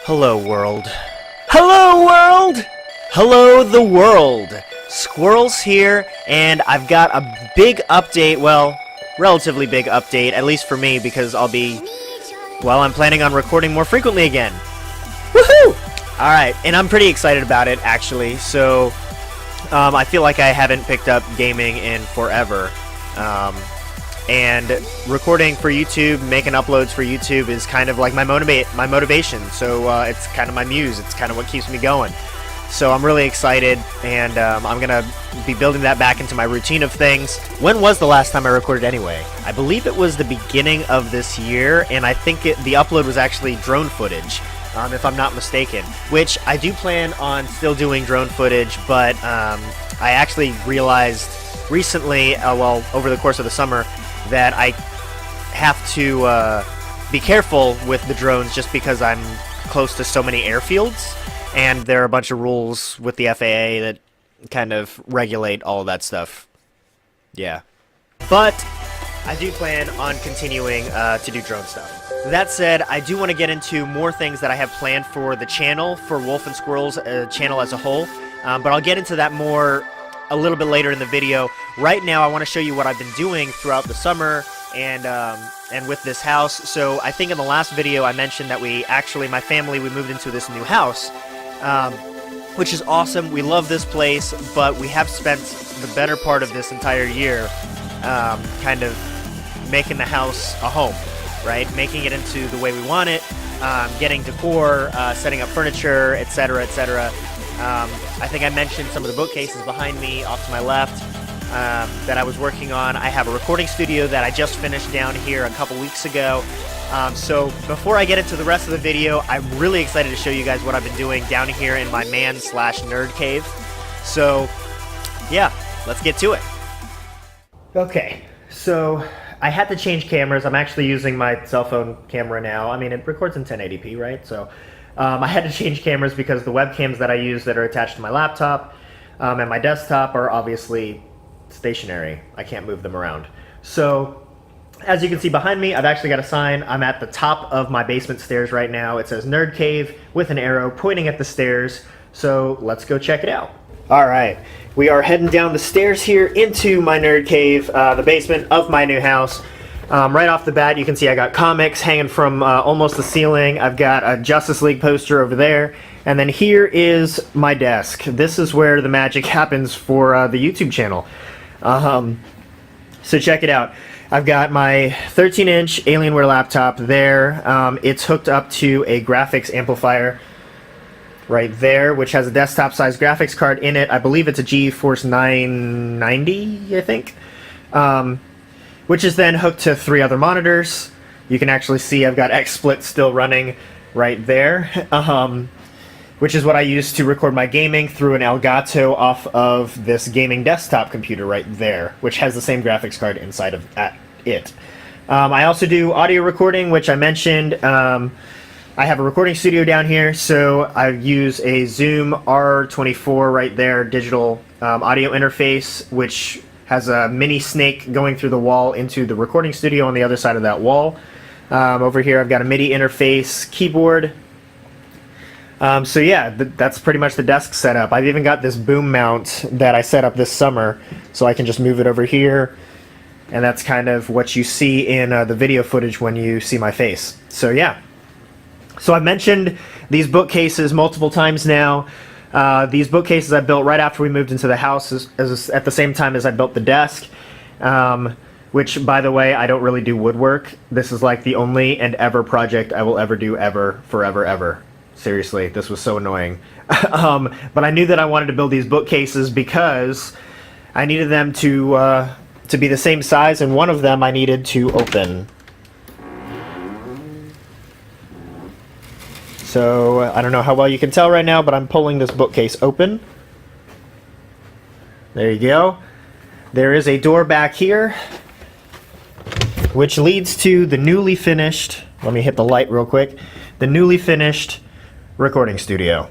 Hello, world. Hello, world! Hello, the world! Squirrels here, and I've got a big update, well, relatively big update, at least for me, because I'm planning on recording more frequently again. Woohoo! Alright, and I'm pretty excited about it, actually, so, I feel like I haven't picked up gaming in forever. And recording for YouTube, making uploads for YouTube is kind of like my motivation. So it's kind of my muse. It's kind of what keeps me going. So I'm really excited, and I'm gonna be building that back into my routine of things. When was the last time I recorded anyway? I believe it was the beginning of this year, and I think the upload was actually drone footage, if I'm not mistaken. Which I do plan on still doing drone footage, but I actually realized recently, over the course of the summer, that I have to be careful with the drones just because I'm close to so many airfields, and there are a bunch of rules with the FAA that kind of regulate all of that stuff. Yeah. But I do plan on continuing to do drone stuff. That said, I do want to get into more things that I have planned for the channel, for Wulf and Skwirls channel as a whole, but I'll get into that more a little bit later in the video. Right now, I want to show you what I've been doing throughout the summer and with this house. So I think in the last video I mentioned that my family, we moved into this new house, which is awesome. We love this place, but we have spent the better part of this entire year kind of making the house a home, right? Making it into the way we want it, getting decor, setting up furniture, etc., etc. I think I mentioned some of the bookcases behind me off to my left that I was working on. I have a recording studio that I just finished down here a couple weeks ago. So before I get into the rest of the video, I'm really excited to show you guys what I've been doing down here in my man/nerd cave. So yeah, let's get to it. Okay, so I had to change cameras. I'm actually using my cell phone camera now. I mean, it records in 1080p, right? So I had to change cameras because the webcams that I use that are attached to my laptop and my desktop are obviously stationary. I can't move them around. So as you can see behind me, I've actually got a sign. I'm at the top of my basement stairs right now. It says Nerd Cave with an arrow pointing at the stairs. So let's go check it out. All right, we are heading down the stairs here into my Nerd Cave, the basement of my new house. Right off the bat, you can see I got comics hanging from almost the ceiling. I've got a Justice League poster over there. And then here is my desk. This is where the magic happens for the YouTube channel. So check it out. I've got my 13-inch Alienware laptop there. It's hooked up to a graphics amplifier right there, which has a desktop-sized graphics card in it. I believe it's a GeForce 990, I think. Which is then hooked to 3 other monitors. You can actually see I've got XSplit still running right there, which is what I use to record my gaming through an Elgato off of this gaming desktop computer right there, which has the same graphics card inside of it. I also do audio recording, which I mentioned. I have a recording studio down here, so I use a Zoom R24 right there, digital audio interface, which has a mini snake going through the wall into the recording studio on the other side of that wall. Over here I've got a MIDI interface keyboard. So yeah, that's pretty much the desk setup. I've even got this boom mount that I set up this summer, so I can just move it over here, and that's kind of what you see in the video footage when you see my face. So yeah. So I've mentioned these bookcases multiple times now. These bookcases I built right after we moved into the house at the same time as I built the desk, which, by the way, I don't really do woodwork. This is like the only and ever project I will ever do ever, forever, ever. Seriously, this was so annoying. But I knew that I wanted to build these bookcases because I needed them to be the same size, and one of them I needed to open. So, I don't know how well you can tell right now, but I'm pulling this bookcase open. There you go. There is a door back here, which leads to the newly finished, let me hit the light real quick, the newly finished recording studio.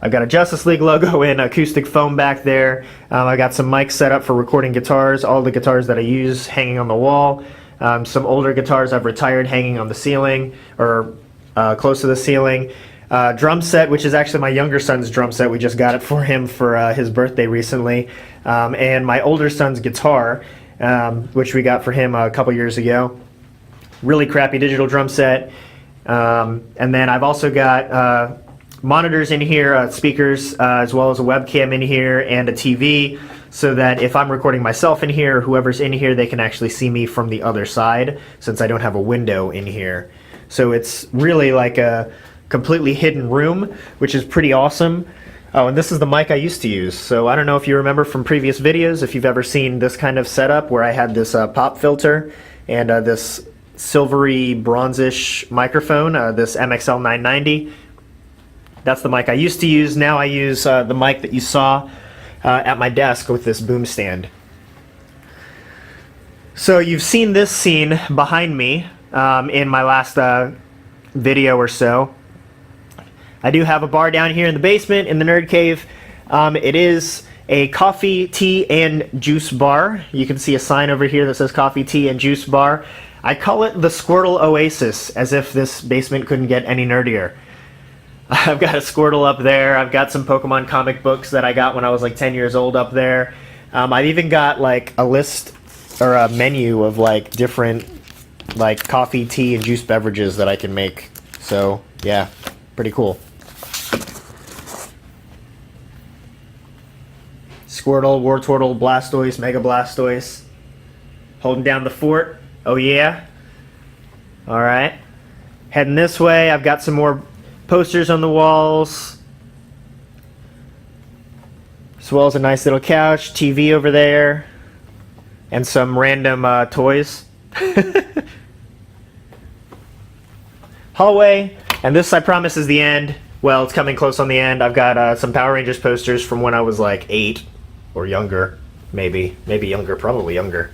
I've got a Justice League logo in acoustic foam back there. I got some mics set up for recording guitars, all the guitars that I use hanging on the wall. Some older guitars I've retired hanging on the ceiling, or close to the ceiling. Drum set, which is actually my younger son's drum set. We just got it for him for his birthday recently. And my older son's guitar, which we got for him a couple years ago. Really crappy digital drum set. And then I've also got monitors in here, speakers, as well as a webcam in here and a TV, so that if I'm recording myself in here, or whoever's in here, they can actually see me from the other side, since I don't have a window in here. So it's really like a completely hidden room, which is pretty awesome. Oh, and this is the mic I used to use. So I don't know if you remember from previous videos, if you've ever seen this kind of setup where I had this pop filter and this silvery bronzish microphone, this MXL 990. That's the mic I used to use. Now I use the mic that you saw at my desk with this boom stand. So you've seen this scene behind me in my last video or so. I do have a bar down here in the basement in the Nerd Cave. It is a coffee, tea, and juice bar. You can see a sign over here that says coffee, tea, and juice bar. I call it the Squirtle Oasis, as if this basement couldn't get any nerdier. I've got a Squirtle up there. I've got some Pokemon comic books that I got when I was like 10 years old up there. I've even got like a list or a menu of like different like coffee, tea, and juice beverages that I can make. So yeah, pretty cool. Squirtle, Wartortle, Blastoise, Mega Blastoise. Holding down the fort. Oh yeah. Alright. Heading this way. I've got some more posters on the walls. As well as a nice little couch, TV over there, and some random toys. Hallway. And this, I promise, is the end. Well, it's coming close on the end. I've got some Power Rangers posters from when I was like 8 or younger. Maybe younger, probably younger.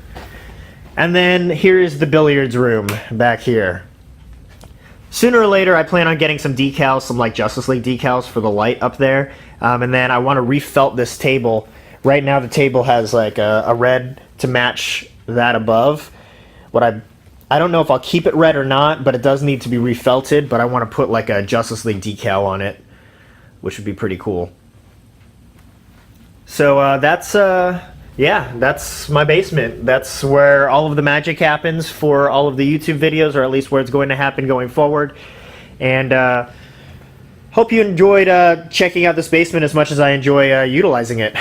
And then here's the billiards room back here. Sooner or later, I plan on getting some decals, some like Justice League decals for the light up there. And then I want to refelt this table. Right now the table has like a red to match that above. I don't know if I'll keep it red or not, but it does need to be refelted. But I want to put like a Justice League decal on it, which would be pretty cool. So that's my basement. That's where all of the magic happens for all of the YouTube videos, or at least where it's going to happen going forward. And hope you enjoyed checking out this basement as much as I enjoy utilizing it.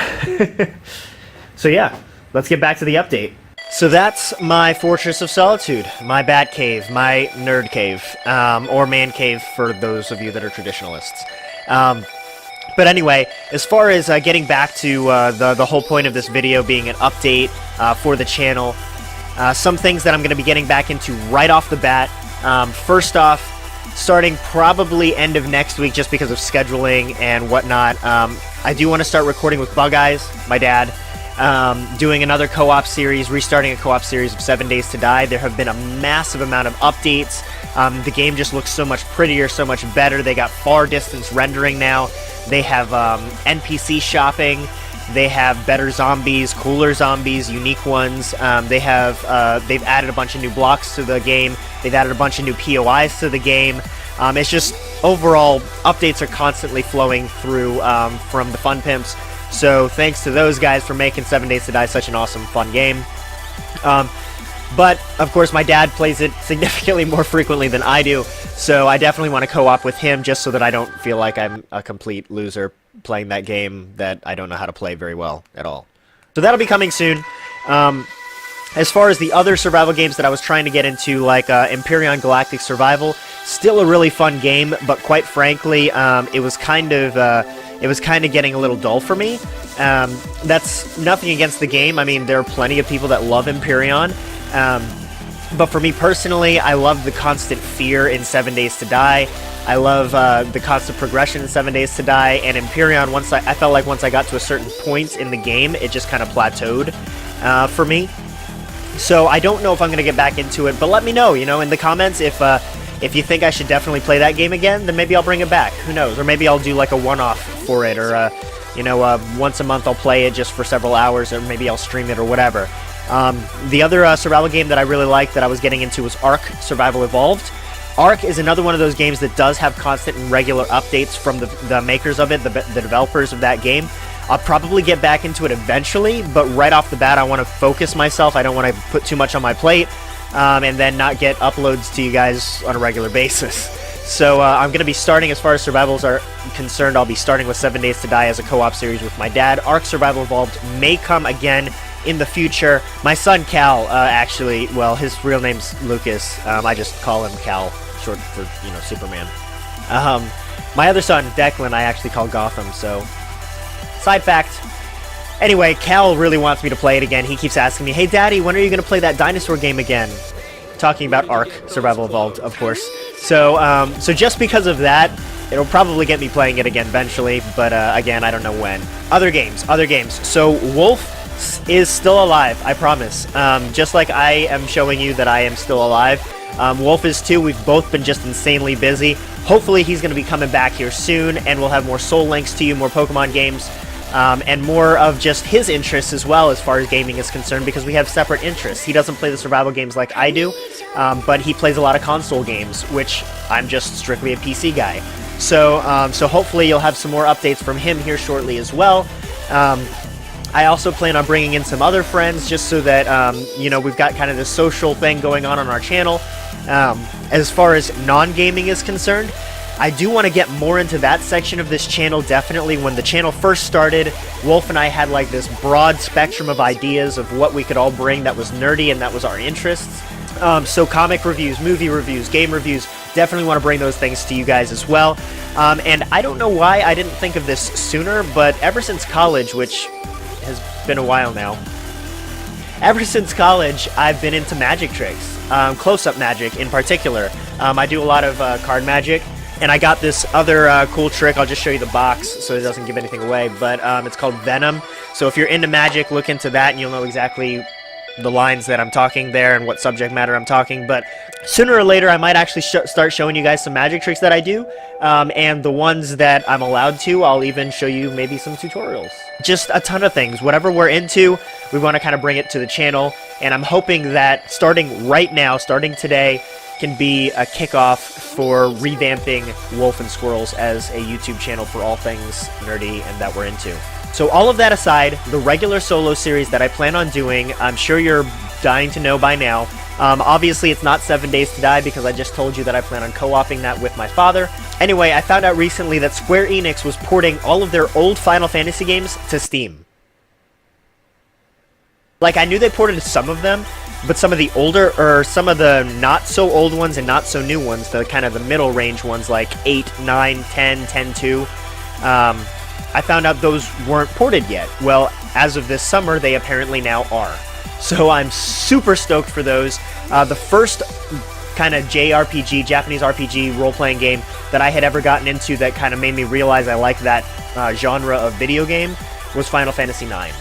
So yeah, let's get back to the update. So that's my Fortress of Solitude, my Bat Cave, my Nerd Cave, or Man Cave for those of you that are traditionalists. But anyway, as far as getting back to the whole point of this video being an update for the channel, some things that I'm going to be getting back into right off the bat. First off, starting probably end of next week just because of scheduling and whatnot, I do want to start recording with Bug Eyes, my dad, doing another co-op series, restarting a co-op series of 7 Days to Die. There have been a massive amount of updates. The game just looks so much prettier, so much better. They got far distance rendering now. They have NPC shopping. They have better zombies, cooler zombies, unique ones. They've added a bunch of new blocks to the game. They've added a bunch of new POIs to the game. It's just overall updates are constantly flowing through from the Fun Pimps. So thanks to those guys for making 7 Days to Die such an awesome, fun game. But, of course, my dad plays it significantly more frequently than I do, so I definitely want to co-op with him just so that I don't feel like I'm a complete loser playing that game that I don't know how to play very well at all. So that'll be coming soon. As far as the other survival games that I was trying to get into, like Empyrion Galactic Survival, still a really fun game, but quite frankly, it was kind of getting a little dull for me. That's nothing against the game. I mean, there are plenty of people that love Empyrion. But for me personally, I love the constant fear in 7 Days to Die. I love the constant progression in 7 Days to Die. And Empyrion, I felt like once I got to a certain point in the game, it just kind of plateaued for me. So I don't know if I'm going to get back into it, but let me know, in the comments if you think I should definitely play that game again, then maybe I'll bring it back. Who knows? Or maybe I'll do like a one-off for it, or once a month I'll play it just for several hours, or maybe I'll stream it or whatever. The other survival game that I really liked that I was getting into was Ark Survival Evolved. Ark is another one of those games that does have constant and regular updates from the makers of it, the developers of that game. I'll probably get back into it eventually, but right off the bat, I want to focus myself. I don't want to put too much on my plate, and then not get uploads to you guys on a regular basis. So I'm going to be starting, as far as survivals are concerned, I'll be starting with 7 Days to Die as a co-op series with my dad. Ark Survival Evolved may come again in the future. My son Cal, actually, well, his real name's Lucas. I just call him Cal, short for, you know, Superman. My other son, Declan, I actually call Gotham, so side fact. Anyway, Cal really wants me to play it again. He keeps asking me, hey Daddy, when are you going to play that dinosaur game again? Talking about Ark Survival Evolved, of course. So just because of that, it'll probably get me playing it again eventually, but again, I don't know when. Other games. So Wulf is still alive, I promise. Just like I am showing you that I am still alive, Wulf is too. We've both been just insanely busy. Hopefully he's going to be coming back here soon, and we'll have more Soul Links to you, more Pokemon games, and more of just his interests as well as far as gaming is concerned, because we have separate interests. He doesn't play the survival games like I do, but he plays a lot of console games, which I'm just strictly a PC guy. So hopefully you'll have some more updates from him here shortly as well. I also plan on bringing in some other friends just so that, you know, we've got kind of this social thing going on our channel. As far as non-gaming is concerned, I do want to get more into that section of this channel, definitely. When the channel first started, Wulf and I had like this broad spectrum of ideas of what we could all bring that was nerdy and that was our interests. So comic reviews, movie reviews, game reviews, definitely want to bring those things to you guys as well. And I don't know why I didn't think of this sooner, but ever since college, which has been a while now, ever since college, I've been into magic tricks, close-up magic in particular. I do a lot of card magic, and I got this other cool trick. I'll just show you the box so it doesn't give anything away, but it's called Venom. So if you're into magic, look into that and you'll know exactly the lines that I'm talking there and what subject matter I'm talking. But sooner or later, I might actually start showing you guys some magic tricks that I do, and the ones that I'm allowed to, I'll even show you maybe some tutorials. Just a ton of things. Whatever we're into, we want to kind of bring it to the channel, and I'm hoping that starting right now, starting today, can be a kickoff for revamping Wulf and Skwirls as a YouTube channel for all things nerdy and that we're into. So all of that aside, the regular solo series that I plan on doing, I'm sure you're dying to know by now. Obviously, it's not 7 Days to Die because I just told you that I plan on co-oping that with my father. Anyway, I found out recently that Square Enix was porting all of their old Final Fantasy games to Steam. Like, I knew they ported some of them, but some of the older, or some of the not-so-old ones and not-so-new ones, the kind of the middle range ones like 8, 9, 10, 10-2, I found out those weren't ported yet. Well, as of this summer, they apparently now are. So I'm super stoked for those. The first kind of JRPG, Japanese RPG role-playing game that I had ever gotten into that kind of made me realize I like that genre of video game was Final Fantasy IX.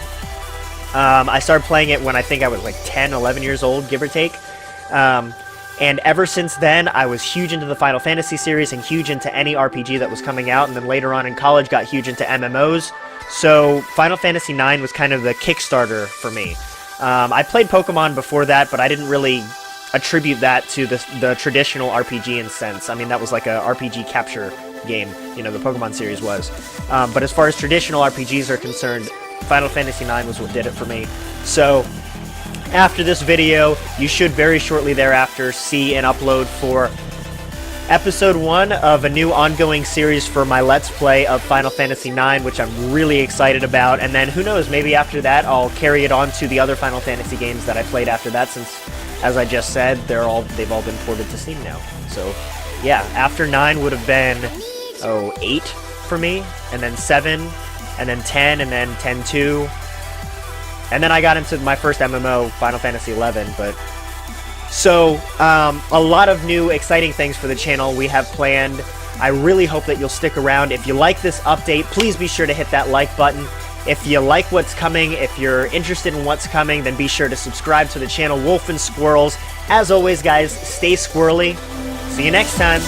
I started playing it when I think I was like 10, 11 years old, give or take. And ever since then, I was huge into the Final Fantasy series and huge into any RPG that was coming out, and then later on in college got huge into MMOs. So Final Fantasy IX was kind of the Kickstarter for me. I played Pokemon before that, but I didn't really attribute that to the traditional RPG in sense. I mean, that was like a RPG capture game, you know, the Pokemon series was. But as far as traditional RPGs are concerned, Final Fantasy IX was what did it for me. So after this video, you should very shortly thereafter see an upload for Episode 1 of a new ongoing series for my Let's Play of Final Fantasy IX, which I'm really excited about. And then, who knows, maybe after that I'll carry it on to the other Final Fantasy games that I played after that, since, as I just said, they've all been ported to Steam now. So, yeah, after 9 would have been, 8 for me, and then 7, and then 10, and then 10-2. And then I got into my first MMO, Final Fantasy XI, but... So, a lot of new exciting things for the channel we have planned. I really hope that you'll stick around. If you like this update, please be sure to hit that like button. If you like what's coming, if you're interested in what's coming, then be sure to subscribe to the channel Wulf and Skwirls. As always, guys, stay squirrely. See you next time.